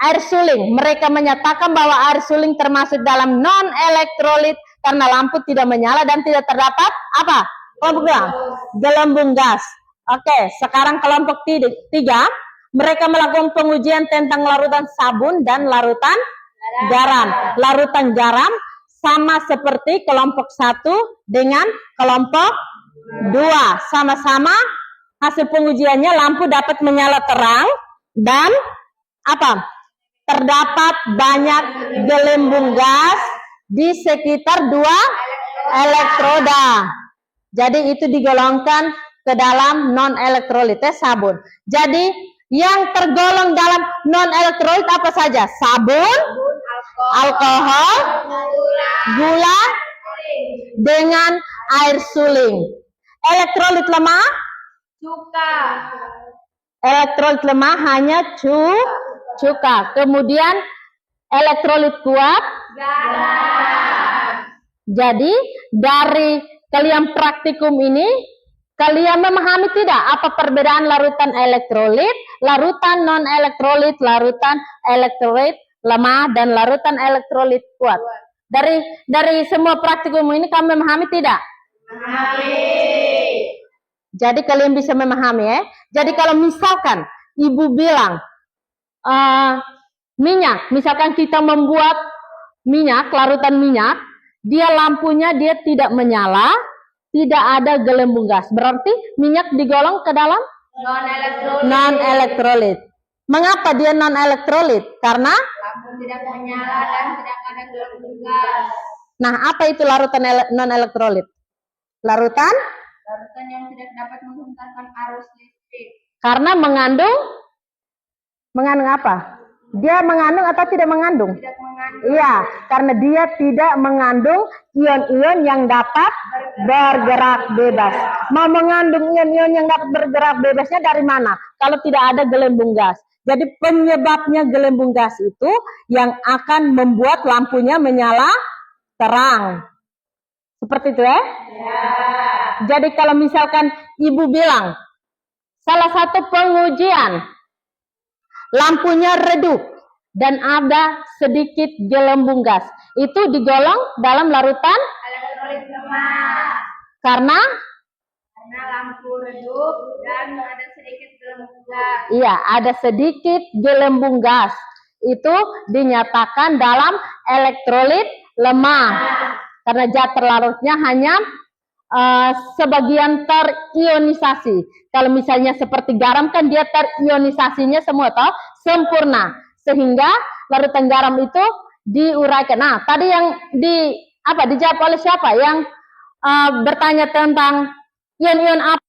air suling. Mereka menyatakan bahwa air suling termasuk dalam non-elektrolit karena lampu tidak menyala dan tidak terdapat apa? Kelompok 2, gelembung gas. Oke, sekarang kelompok 3, mereka melakukan pengujian tentang larutan sabun dan larutan garam. Larutan garam sama seperti kelompok 1 dengan kelompok 2. Sama-sama hasil pengujiannya lampu dapat menyala terang dan apa? Terdapat banyak gelembung gas di sekitar 2 elektroda. Jadi itu digolongkan ke dalam non-elektrolit sabun. Jadi yang tergolong dalam non-elektrolit apa saja? Sabun, alkohol, gula, dengan air suling. Elektrolit lemah? Cuka. Elektrolit lemah hanya cuka. Kemudian elektrolit kuat? Garam. Jadi dari kalian praktikum ini, kalian memahami tidak apa perbedaan larutan elektrolit, larutan non-elektrolit, larutan elektrolit lemah, dan larutan elektrolit kuat? Dari semua praktikum ini kamu memahami tidak? Jadi kalian bisa memahami ya. Jadi kalau misalkan ibu bilang minyak, misalkan kita membuat minyak, larutan minyak, dia lampunya dia tidak menyala, tidak ada gelembung gas. Berarti minyak digolong ke dalam non-elektrolit. Mengapa dia non elektrolit? Karena lampu tidak menyala dan tidak ada gelembung gas. nah, apa itu larutan non elektrolit? Larutan Larutan yang tidak dapat menghantarkan arus listrik. karena mengandung apa? Dia mengandung atau tidak mengandung? Tidak mengandung. Iya, karena dia tidak mengandung ion-ion yang dapat bergerak bebas. Mau mengandung ion-ion yang dapat bergerak bebasnya dari mana? Kalau tidak ada gelembung gas. Jadi penyebabnya gelembung gas itu yang akan membuat lampunya menyala terang. Seperti itu ya? Jadi kalau misalkan ibu bilang, salah satu pengujian, lampunya redup dan ada sedikit gelembung gas, itu digolong dalam larutan Elektrolit lemah. karena Lampu redup dan ada sedikit gelembung gas. iya, ada sedikit gelembung gas. Itu dinyatakan dalam elektrolit lemah. Karena zat terlarutnya hanya sebagian terionisasi. Kalau misalnya seperti garam kan dia terionisasinya semua toh sempurna. Sehingga larutan garam itu diuraikan. Nah, tadi yang dijawab oleh siapa? Yang bertanya tentang ion-ion apa?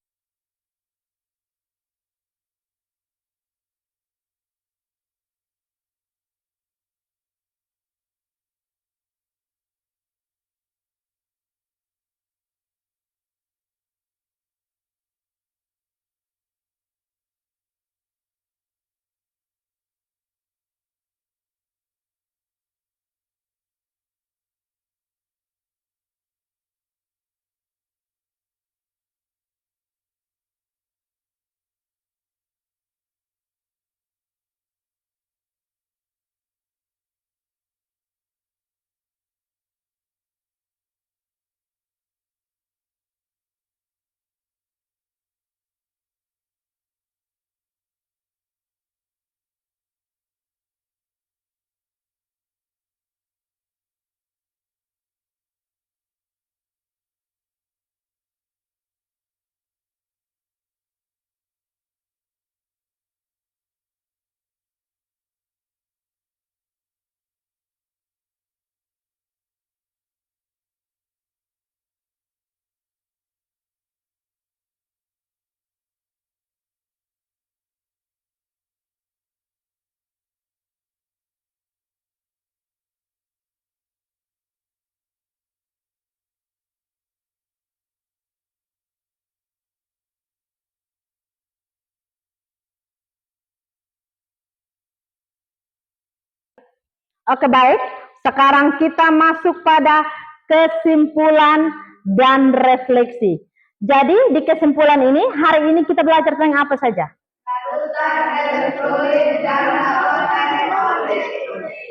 Oke, baik. Sekarang kita masuk pada kesimpulan dan refleksi. Jadi di kesimpulan ini, hari ini kita belajar tentang apa saja?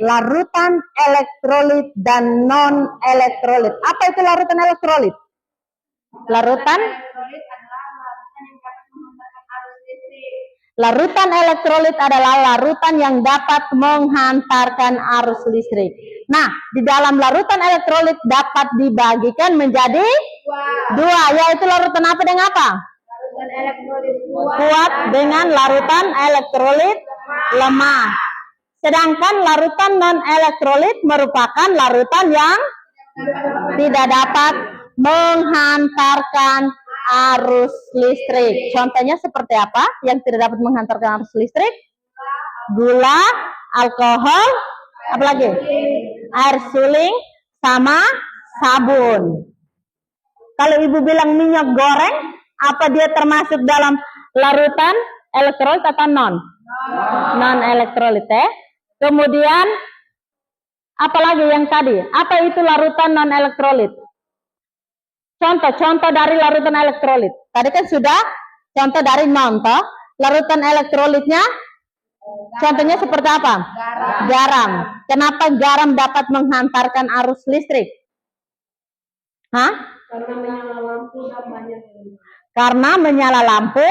Larutan elektrolit dan non elektrolit. Apa itu larutan elektrolit? Larutan Larutan elektrolit adalah larutan yang dapat menghantarkan arus listrik. Nah, di dalam larutan elektrolit dapat dibagikan menjadi dua, yaitu larutan apa dengan apa? Larutan elektrolit Kuat dengan larutan elektrolit lemah. Sedangkan larutan non elektrolit merupakan larutan yang tidak dapat menghantarkan arus listrik. Contohnya seperti apa yang tidak dapat menghantarkan arus listrik? Gula, alkohol, apalagi? Air suling, sama sabun. Kalau ibu bilang minyak goreng, apa dia termasuk dalam larutan elektrolit atau non? Non elektrolit ya. Kemudian apalagi yang tadi? Apa itu larutan non elektrolit? Contoh dari larutan elektrolit. Tadi kan sudah contoh dari non toh. Larutan elektrolitnya contohnya seperti apa? Garam. Kenapa garam dapat menghantarkan arus listrik? Hah? Karena menyala lampu dan banyak. Karena menyala lampu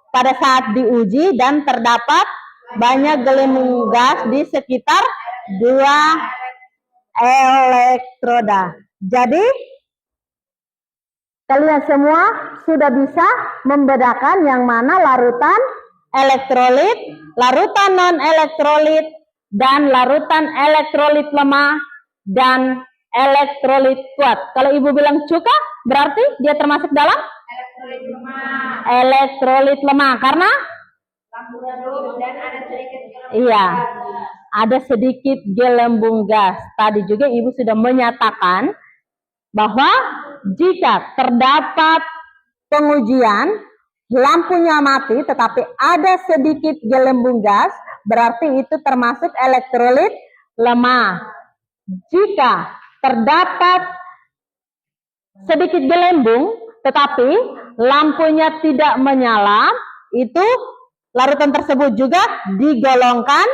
pada saat diuji dan terdapat banyak gelembung gas di sekitar dua elektroda. Jadi kalian semua sudah bisa membedakan yang mana larutan elektrolit, larutan non-elektrolit, dan larutan elektrolit lemah, dan elektrolit kuat. Kalau ibu bilang cuka, berarti dia termasuk dalam Elektrolit lemah, elektrolit lemah. Karena lampu redup, dan ada sedikit iya, ada sedikit gelembung gas. Tadi juga ibu sudah menyatakan bahwa jika terdapat pengujian lampunya mati tetapi ada sedikit gelembung gas, berarti itu termasuk elektrolit lemah. Jika terdapat sedikit gelembung tetapi lampunya tidak menyala, itu larutan tersebut juga digolongkan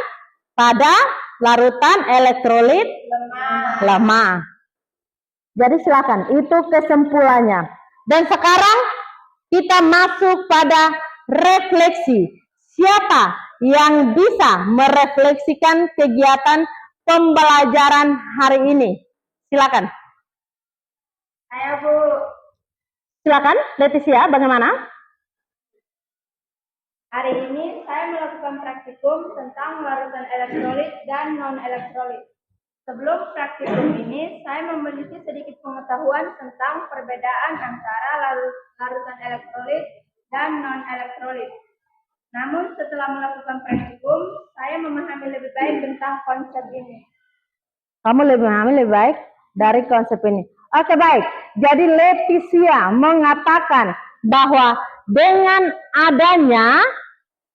pada larutan elektrolit lemah. Jadi silakan, itu kesimpulannya. Dan sekarang kita masuk pada refleksi. Siapa yang bisa merefleksikan kegiatan pembelajaran hari ini? Silakan. Saya, Bu. Silakan, Leticia, bagaimana? Hari ini saya melakukan praktikum tentang larutan elektrolit dan non-elektrolit. Sebelum praktikum ini, saya memiliki sedikit pengetahuan tentang perbedaan antara larutan elektrolit dan non-elektrolit. Namun setelah melakukan praktikum, saya memahami lebih baik tentang konsep ini. Kamu lebih memahami lebih baik dari konsep ini. Oke, baik. Jadi Leticia mengatakan bahwa dengan adanya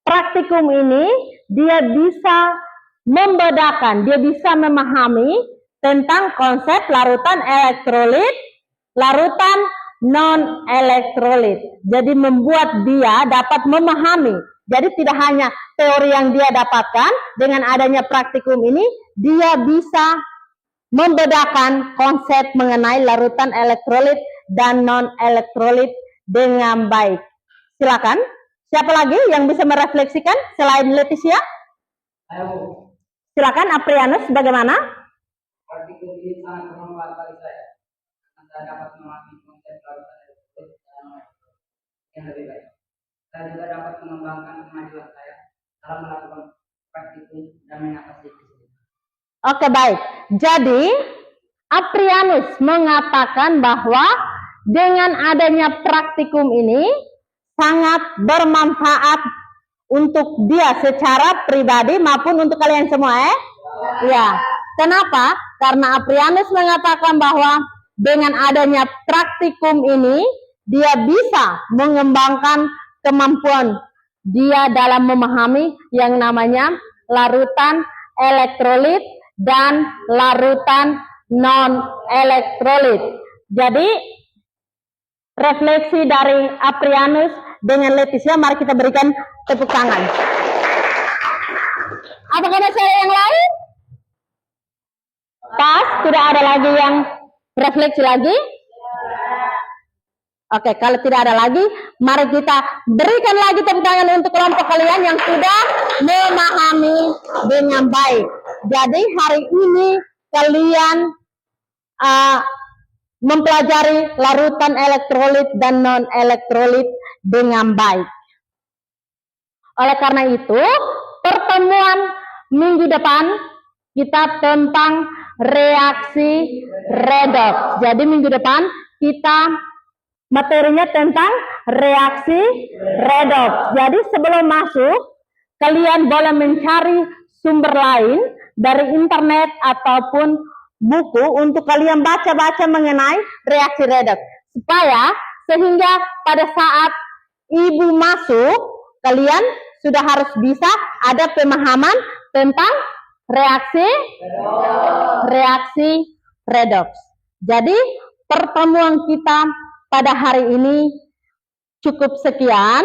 praktikum ini, dia bisa membedakan, dia bisa memahami tentang konsep larutan elektrolit, larutan non-elektrolit. Jadi membuat dia dapat memahami. Jadi tidak hanya teori yang dia dapatkan, dengan adanya praktikum ini, dia bisa membedakan konsep mengenai larutan elektrolit dan non-elektrolit dengan baik. Silakan. Siapa lagi yang bisa merefleksikan selain Leticia? Ayo, Silakan Aprianus, bagaimana? praktikum ini sangat bermanfaat bagi saya. Saya dapat memahami konsep larutan elektrolit dan non-elektrolit yang lebih baik. Saya juga dapat mengembangkan kemajuan saya dalam melakukan praktikum dan mengatasi kesulitan. Oke, baik. Jadi Aprianus mengatakan bahwa dengan adanya praktikum ini sangat bermanfaat untuk dia secara pribadi maupun untuk kalian semua, ya. Kenapa? Karena Aprianus mengatakan bahwa dengan adanya praktikum ini dia bisa mengembangkan kemampuan dia dalam memahami yang namanya larutan elektrolit dan larutan non-elektrolit. Jadi refleksi dari Aprianus dengan Leticia, mari kita berikan tepuk tangan. Apakah ada yang lain? Pas, tidak ada lagi yang refleksi lagi? Oke, kalau tidak ada lagi, mari kita berikan lagi tepuk tangan untuk kelompok kalian yang sudah memahami dengan baik. Jadi hari ini kalian mempelajari larutan elektrolit dan non-elektrolit dengan baik. Oleh karena itu, pertemuan minggu depan kita tentang reaksi redoks. Jadi minggu depan kita materinya tentang reaksi redoks. Jadi sebelum masuk, kalian boleh mencari sumber lain dari internet ataupun buku untuk kalian baca-baca mengenai reaksi redoks. Supaya sehingga pada saat ibu masuk, kalian sudah harus bisa ada pemahaman tentang reaksi redoks. Jadi pertemuan kita pada hari ini cukup sekian.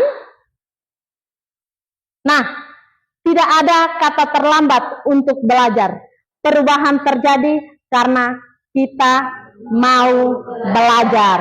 Nah, tidak ada kata terlambat untuk belajar. Perubahan terjadi karena kita mau belajar.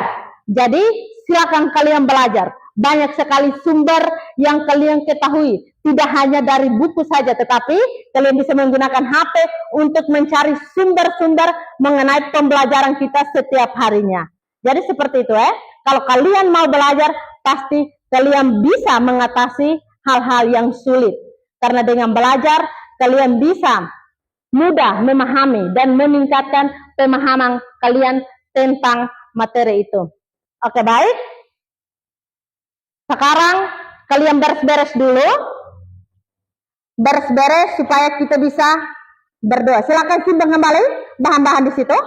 Jadi silakan kalian belajar. Banyak sekali sumber yang kalian ketahui. Tidak hanya dari buku saja, tetapi kalian bisa menggunakan HP untuk mencari sumber-sumber mengenai pembelajaran kita setiap harinya. Jadi seperti itu, Kalau kalian mau belajar, pasti kalian bisa mengatasi hal-hal yang sulit. Karena dengan belajar, kalian bisa mudah memahami dan meningkatkan pemahaman kalian tentang materi itu. Oke, baik. Sekarang kalian beres-beres dulu. Beres-beres supaya kita bisa berdoa. Silakan simpan kembali bahan-bahan di situ.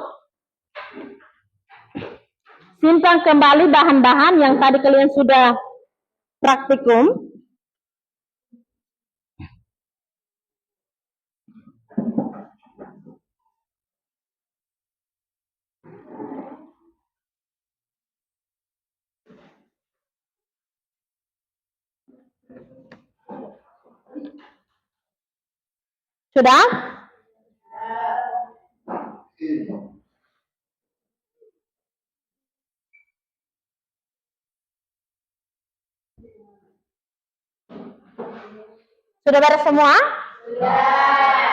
Simpan kembali bahan-bahan yang tadi kalian sudah praktikum. Sudah? Sudah beres semua? Sudah.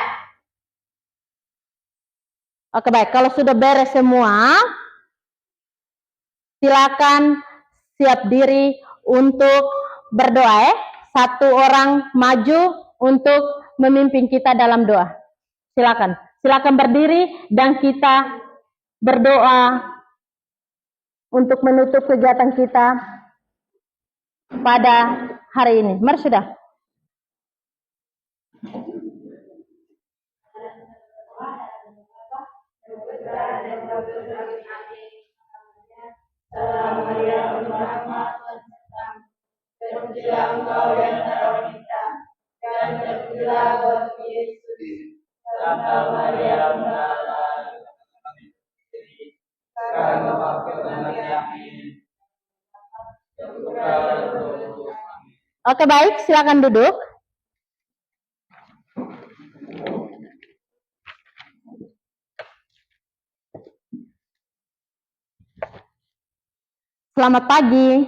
Oke, baik. Kalau sudah beres semua, silakan siap diri untuk berdoa. Satu orang maju untuk memimpin kita dalam doa. Silakan. Silakan berdiri dan kita berdoa untuk menutup kegiatan kita pada hari ini. Mari sudah. Terpujilah Engkau di antara wanita, dan terpujilah buah Yesus. Santa Maria, Bunda Allah, sekarang dan waktu kami. Amin. Oke, baik, silakan duduk. Selamat pagi.